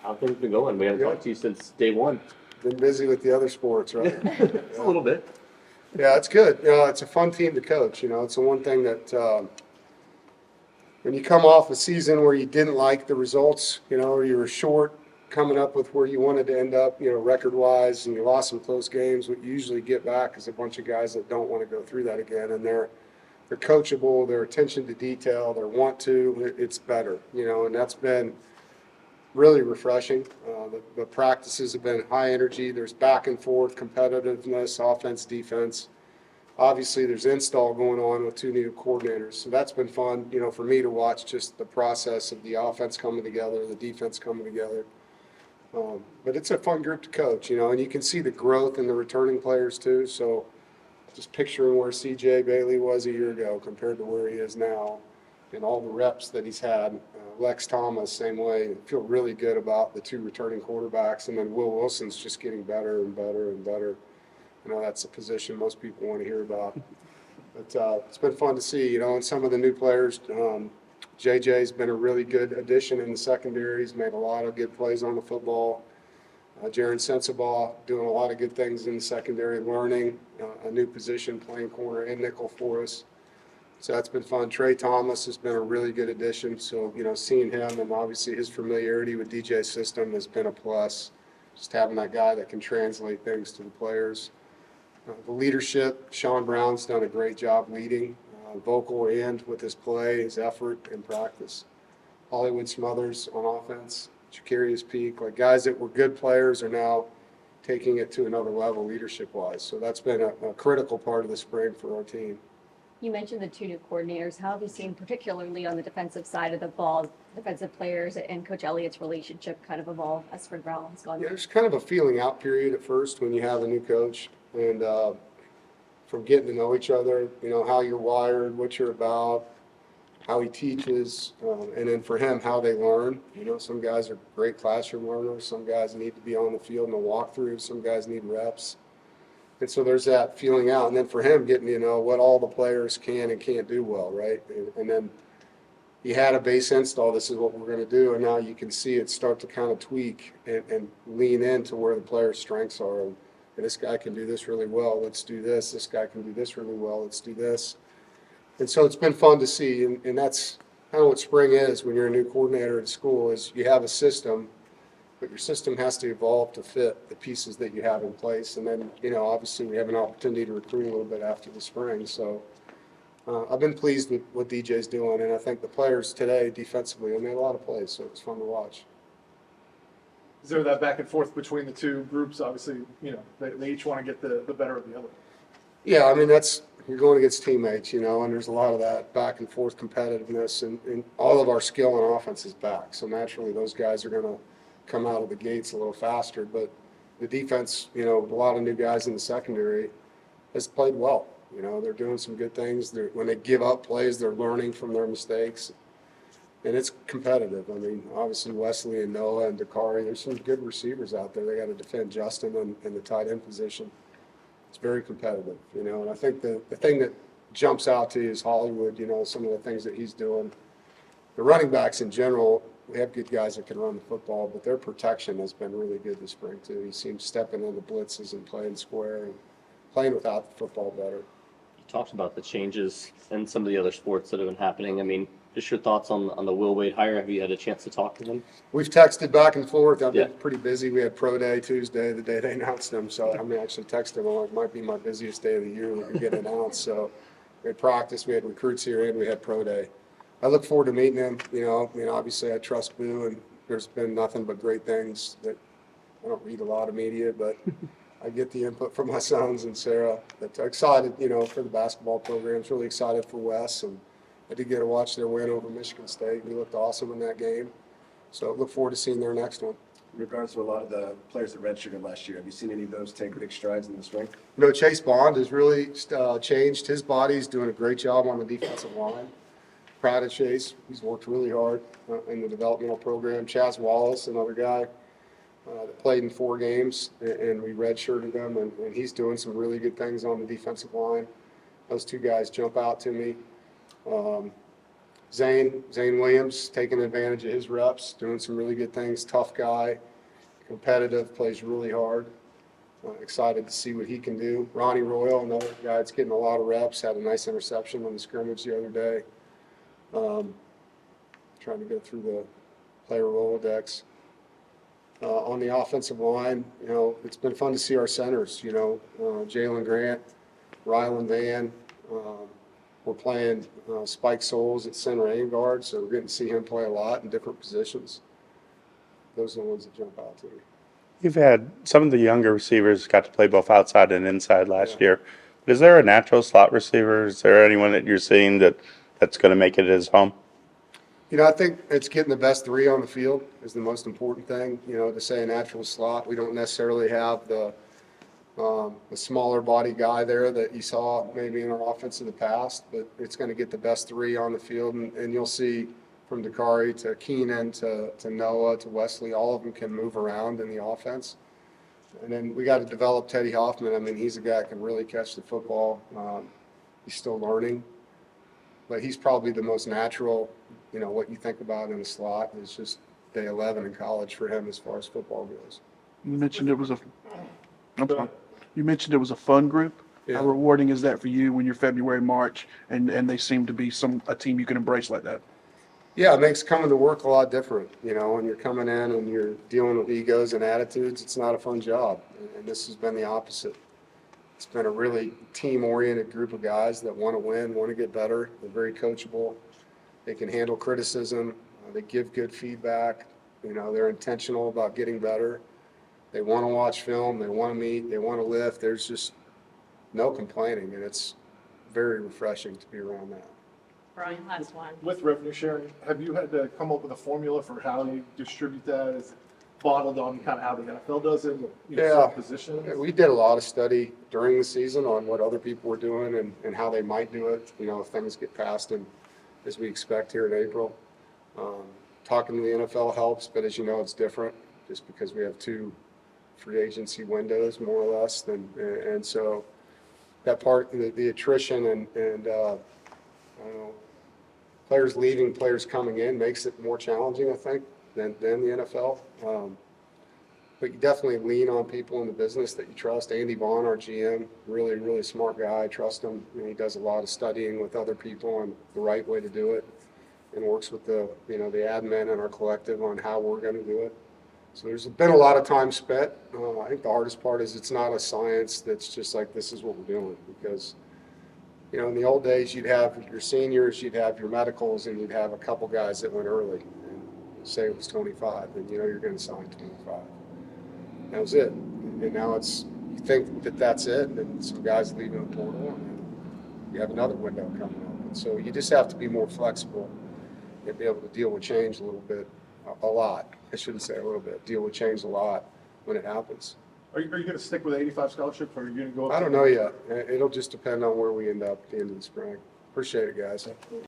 How things been going? We haven't talked to you since day one. Been busy with the other sports, right? A little bit. Yeah, it's good. It's a fun team to coach. It's the one thing that when you come off a season where you didn't like the results, or you were short coming up with where you wanted to end up, record-wise, and you lost some close games, what you usually get back is a bunch of guys that don't want to go through that again, and they're coachable, their attention to detail, their want to, it's better, and that's been really refreshing. The practices have been high energy. There's back and forth competitiveness, offense, defense. Obviously, there's install going on with two new coordinators, so that's been fun. For me to watch just the process of the offense coming together, the defense coming together. But it's a fun group to coach, and you can see the growth in the returning players too. So just picturing where C.J. Bailey was a year ago compared to where he is now, and all the reps that he's had. Lex Thomas, same way. I feel really good about the two returning quarterbacks, and then Will Wilson's just getting better and better and better. That's a position most people want to hear about. But it's been fun to see, and some of the new players. JJ's been a really good addition in the secondary. He's made a lot of good plays on the football. Jaron Sensabaugh doing a lot of good things in the secondary, learning a new position, playing corner and nickel for us. So that's been fun. Trey Thomas has been a really good addition. So, seeing him and obviously his familiarity with DJ's system has been a plus. Just having that guy that can translate things to the players. The leadership, Sean Brown's done a great job leading, vocal and with his play, his effort, and practice. Hollywood Smothers on offense, Jacarius Peak, like guys that were good players are now taking it to another level leadership-wise. So that's been a critical part of the spring for our team. You mentioned the two new coordinators. How have you seen, particularly on the defensive side of the ball, defensive players and Coach Elliott's relationship kind of evolve as Fred Brown has gone? Yeah, there's kind of a feeling out period at first when you have a new coach, and from getting to know each other, how you're wired, what you're about, how he teaches, and then for him, how they learn. Some guys are great classroom learners. Some guys need to be on the field in a walkthrough. Some guys need reps. And so there's that feeling out. And then for him, getting to know what all the players can and can't do well, right? And then he had a base install. This is what we're going to do. And now you can see it start to kind of tweak and lean into where the players' strengths are. And this guy can do this really well. Let's do this. This guy can do this really well. Let's do this. And so it's been fun to see. And that's kind of what spring is when you're a new coordinator at school is you have a system, but your system has to evolve to fit the pieces that you have in place. And then, obviously we have an opportunity to recruit a little bit after the spring. So I've been pleased with what DJ's doing. And I think the players today defensively, made a lot of plays, so it's fun to watch. Is there that back and forth between the two groups? Obviously, they each want to get the better of the other. Yeah, you're going against teammates, and there's a lot of that back and forth competitiveness, and all of our skill on offense is back. So naturally, those guys are going to come out of the gates a little faster. But the defense, with a lot of new guys in the secondary, has played well. They're doing some good things. When they give up plays, they're learning from their mistakes. And it's competitive. Obviously Wesley and Noah and Dakari, there's some good receivers out there. They got to defend Justin in the tight end position. It's very competitive, and I think the thing that jumps out to you is Hollywood, some of the things that he's doing. The running backs in general, we have good guys that can run the football, but their protection has been really good this spring too. He seems stepping into blitzes and playing square and playing without the football better. You talked about the changes and some of the other sports that have been happening. Just your thoughts on the Will Wade hire. Have you had a chance to talk to them? We've texted back and forth. I've been pretty busy. We had pro day Tuesday, the day they announced him. So I actually texted him. It might be my busiest day of the year that we get announced. So we had practice, we had recruits here, and we had pro day. I look forward to meeting him. Obviously I trust Boo, and there's been nothing but great things. That I don't read a lot of media, but I get the input from my sons and Sarah. But excited, for the basketball programs. Really excited for Wes, and I did get to watch their win over Michigan State. We looked awesome in that game. So look forward to seeing their next one. In regards to a lot of the players that redshirted last year, have you seen any of those take big strides in the spring? Chase Bond has really changed his body. He's doing a great job on the defensive line. Proud of Chase. He's worked really hard in the developmental program. Chaz Wallace, another guy that played in 4 games, and we redshirted him, and he's doing some really good things on the defensive line. Those two guys jump out to me. Zane Williams, taking advantage of his reps, doing some really good things. Tough guy, competitive, plays really hard. Excited to see what he can do. Ronnie Royal, another guy that's getting a lot of reps, had a nice interception on the scrimmage the other day. Trying to go through the player Rolodex. On the offensive line, it's been fun to see our centers, Jalen Grant, Rylan Van. We're playing Spike Souls at center and guard, so we're getting to see him play a lot in different positions. Those are the ones that jump out to me. You've had some of the younger receivers got to play both outside and inside last Yeah. year. But is there a natural slot receiver? Is there anyone that you're seeing that's going to make it his home? I think it's getting the best three on the field is the most important thing. To say a natural slot, we don't necessarily have the smaller body guy there that you saw maybe in our offense in the past, but it's going to get the best three on the field, and you'll see from Dakari to Keenan to Noah to Wesley, all of them can move around in the offense. And then we got to develop Teddy Hoffman. I mean, he's a guy that can really catch the football. He's still learning, but he's probably the most natural. What you think about in the slot is just day 11 in college for him as far as football goes. You mentioned it was You mentioned it was a fun group. Yeah. How rewarding is that for you when you're February, March, and they seem to be a team you can embrace like that? Yeah, it makes coming to work a lot different. When you're coming in and you're dealing with egos and attitudes, it's not a fun job. And this has been the opposite. It's been a really team-oriented group of guys that want to win, want to get better. They're very coachable. They can handle criticism. They give good feedback. They're intentional about getting better. They want to watch film. They want to meet. They want to lift. There's just no complaining, and it's very refreshing to be around that. Brian, last one. With revenue sharing, have you had to come up with a formula for how you distribute that? Is it bottled on kind of how the NFL does it? Certain positions? We did a lot of study during the season on what other people were doing and how they might do it, if things get passed and as we expect here in April. Talking to the NFL helps, but as you know, it's different just because we have 2 free agency windows, more or less. And so that part, the attrition and I don't know, players leaving, players coming in makes it more challenging, I think, than the NFL. But you definitely lean on people in the business that you trust. Andy Vaughn, our GM, really, really smart guy. I trust him. He does a lot of studying with other people on the right way to do it, and works with the admin and our collective on how we're going to do it. So there's been a lot of time spent. I think the hardest part is it's not a science that's just like this is what we're doing, because in the old days you'd have your seniors, you'd have your medicals, and you'd have a couple guys that went early, and say it was 25, and you're going to sign 25. That was it. And now you think that that's it, and then some guys leaving the portal, and then you have another window coming up. And so you just have to be more flexible and be able to deal with change a little bit, a lot. I shouldn't say a little bit. Deal with change a lot when it happens. Are you going to stick with 85 scholarship, or are you going to go up? I don't know yet. It'll just depend on where we end up at the end of the spring. Appreciate it, guys.